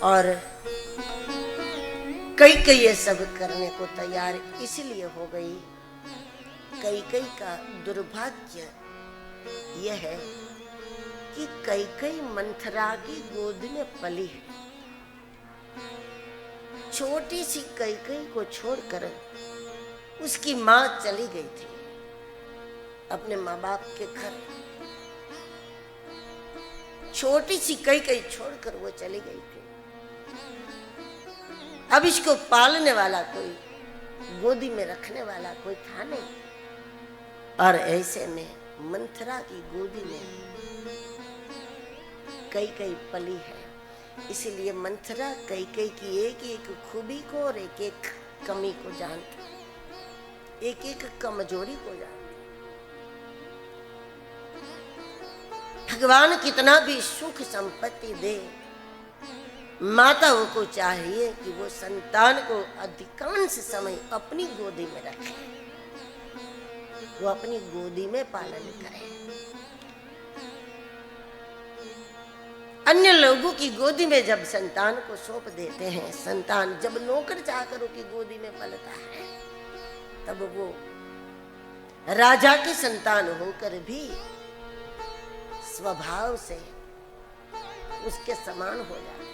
और कई ये सब करने को तैयार इसलिए हो गई। कई का दुर्भाग्य यह है कि कई मंथरा की गोद में पली है। छोटी सी कई को छोड़कर उसकी मां चली गई थी अपने माँ बाप के घर। छोटी सी कई छोड़कर वो चली गई थी। अब इसको पालने वाला कोई, गोदी में रखने वाला कोई था नहीं। और ऐसे में मंथरा की गोदी में कई पली है। इसीलिए मंथरा कई की एक खूबी को और एक कमी को जानती, एक कमजोरी को जानती। भगवान कितना भी सुख संपत्ति दे, माताओं को चाहिए कि वो संतान को अधिकांश समय अपनी गोदी में रखे, वो अपनी गोदी में पालन करे। अन्य लोगों की गोदी में जब संतान को सौंप देते हैं, संतान जब नौकर चाकरों की गोदी में पलता है, तब वो राजा की संतान होकर भी स्वभाव से उसके समान हो जाता है।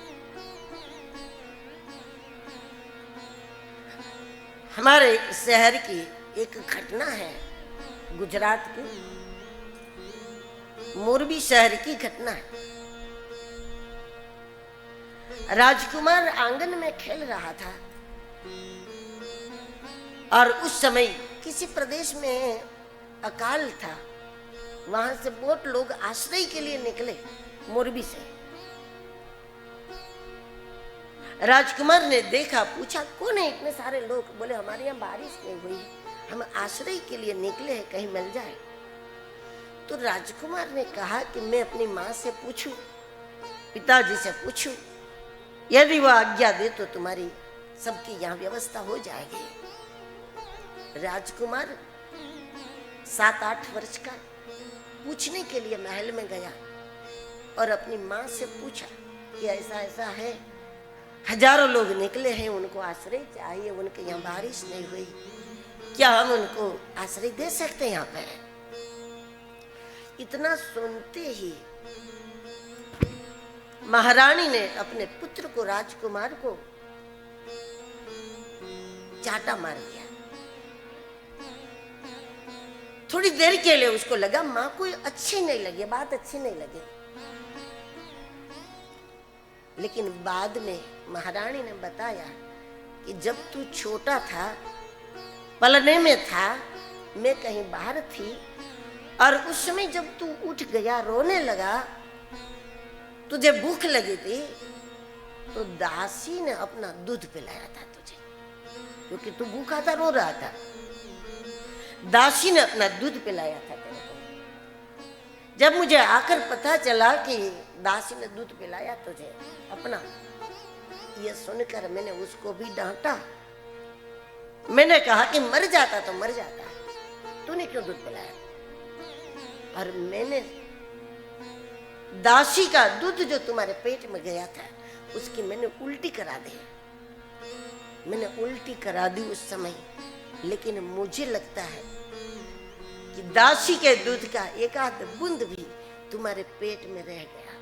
हमारे शहर की एक घटना है, गुजरात की मोरबी शहर की घटना है। राजकुमार आंगन में खेल रहा था और उस समय किसी प्रदेश में अकाल था। वहां से बहुत लोग आश्रय के लिए निकले मोरबी से। राजकुमार ने देखा, पूछा कौन है इतने सारे लोग? बोले हमारे यहाँ बारिश नहीं हुई, हम आश्रय के लिए निकले हैं, कहीं मिल जाए। तो राजकुमार ने कहा कि मैं अपनी माँ से पूछूं, पिताजी से पूछूं, यदि वो आज्ञा दे तो तुम्हारी सबकी यहाँ व्यवस्था हो जाएगी। राजकुमार 7-8 वर्ष का पूछने के लिए महल में गया और अपनी माँ से पूछा कि ऐसा है, हजारों लोग निकले हैं, उनको आश्रय चाहिए, उनके यहाँ बारिश नहीं हुई, क्या हम उनको आश्रय दे सकते हैं यहाँ पे? इतना सुनते ही महारानी ने अपने पुत्र को, राजकुमार को चाटा मार दिया। थोड़ी देर के लिए उसको लगा माँ कोई अच्छी नहीं लगी, बात अच्छी नहीं लगी। लेकिन बाद में महारानी ने बताया कि जब तू छोटा था, पलने में था, मैं कहीं बाहर थी, और उस समय जब तू उठ गया, रोने लगा, तुझे भूख लगी थी, तो दासी ने अपना दूध पिलाया था तुझे, क्योंकि तू भूखा था, रो रहा था। दासी ने अपना दूध पिलाया था तेरे को। जब मुझे आकर पता चला कि दासी ने दूध पिलाया तुझे अपना, ये सुनकर मैंने उसको भी डांटा। मैंने कहा कि मर जाता तो मर जाता, तूने क्यों दूध पिलाया? और मैंने दासी का दूध जो तुम्हारे पेट में गया था, उसकी मैंने उल्टी करा दी। मैंने उल्टी करा दी उस समय, लेकिन मुझे लगता है कि दासी के दूध का एक आध बूंद भी तुम्हारे पेट में रह गया,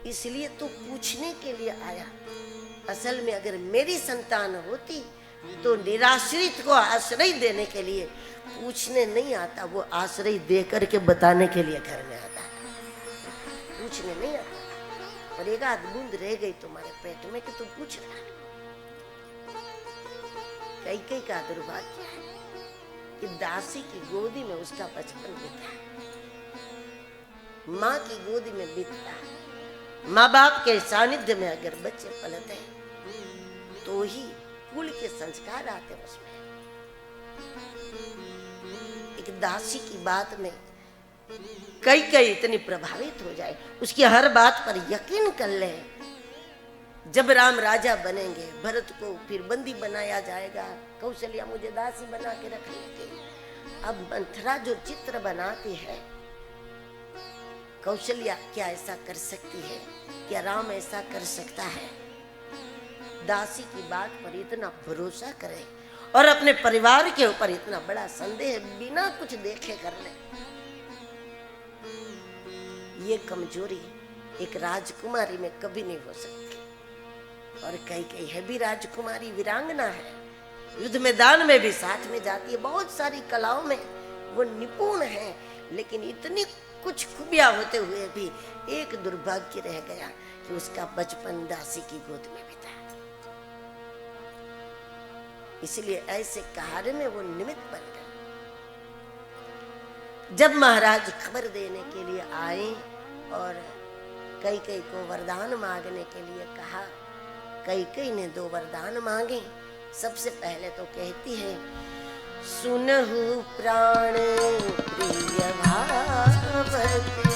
इसलिए तू पूछने के लिए आया। असल में अगर मेरी संतान होती तो निराश्रित को आश्रय देने के लिए पूछने नहीं आता, वो आश्रय दे करके बताने के लिए घर में आता, पूछने नहीं आता। और एक आध बूंद रह गई तुम्हारे पेट में कि तू पूछ रहा। कई का दुर्भाग्य है कि दासी की गोदी में उसका बचपन बीता, माँ की गोदी में बीतता। माँ बाप के सानिध्य में अगर बच्चे पलते तो ही कुल के संस्कार आते उसमें। एक दासी की बात में कई इतनी प्रभावित हो जाए, उसकी हर बात पर यकीन कर ले। जब राम राजा बनेंगे, भरत को फिर बंदी बनाया जाएगा, कौशल्या मुझे दासी बना के रख लेगी। अब मंथरा जो चित्र बनाती है, कौशल्या क्या ऐसा कर सकती है? क्या राम ऐसा कर सकता है? दासी की बात पर इतना भरोसा करे और अपने परिवार के ऊपर इतना बड़ा संदेह बिना कुछ देखे कर ले, ये कमजोरी एक राजकुमारी में कभी नहीं हो सकती। और कई है भी राजकुमारी, वीरांगना है, युद्ध मैदान में भी साथ में जाती है, बहुत सारी कलाओं में वो निपुण है, लेकिन इतनी कुछ खूबियां होते हुए भी एक दुर्भाग्य रह गया कि उसका बचपन दासी की गोद में बिता। इसलिए ऐसे कार्य में वो निमित्त बन गए। जब महाराज खबर देने के लिए आए और कई को वरदान मांगने के लिए कहा, कई ने 2 वरदान मांगे। सबसे पहले तो कहती है, सुनहु प्राण प्रिय भावती,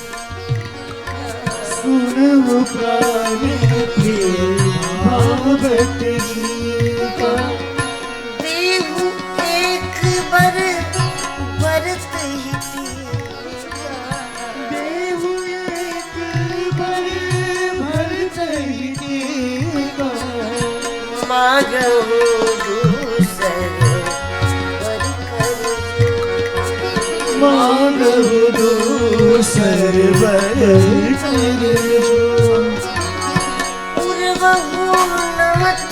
सुनहु प्राण प्रिय भावती, देहु एक बर भरत हिती, देहु एक बर भरत हिती, मांगहु दूसर बर कर, मांगहु दूसर बर पूर्वहु नमत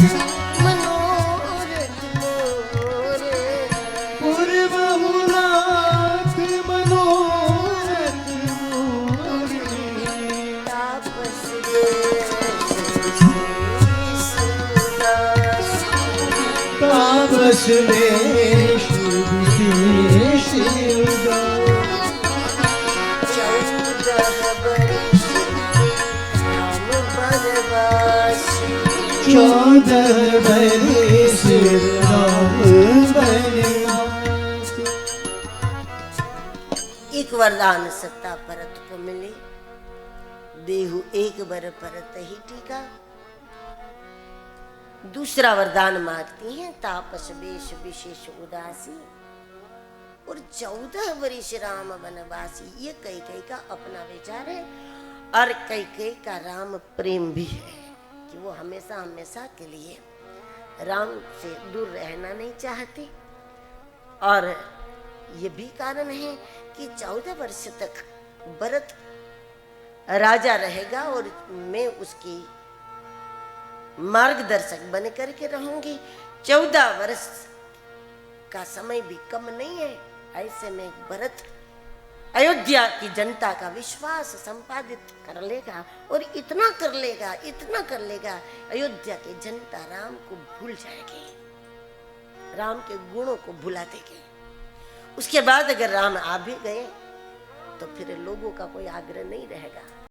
मनोरथ मोरे, पूर्वहु नाथ मनोरथ मोरे, तापस विशेष तापस वेश विशेष उदास, 14 बरस राम बनवास। एक वरदान सत्ता परत को मिले, देहु एक बर परत ही टीका। दूसरा वरदान मांगती हैं, तापस वेश विशेष उदासी, और 14 वर्ष राम वनवासी। ये कई का अपना विचार है, और कई का राम प्रेम भी है कि वो हमेशा हमेशा के लिए राम से दूर रहना नहीं चाहते। और ये भी कारण है कि 14 वर्ष तक भरत राजा रहेगा और मैं उसकी मार्गदर्शक बन करके रहूंगी। 14 वर्ष का समय भी कम नहीं है। ऐसे में भरत अयोध्या की जनता का विश्वास संपादित कर लेगा, और इतना कर लेगा अयोध्या की जनता राम को भूल जाएगी, राम के गुणों को भुला देगी। उसके बाद अगर राम आ भी गए तो फिर लोगों का कोई आग्रह नहीं रहेगा।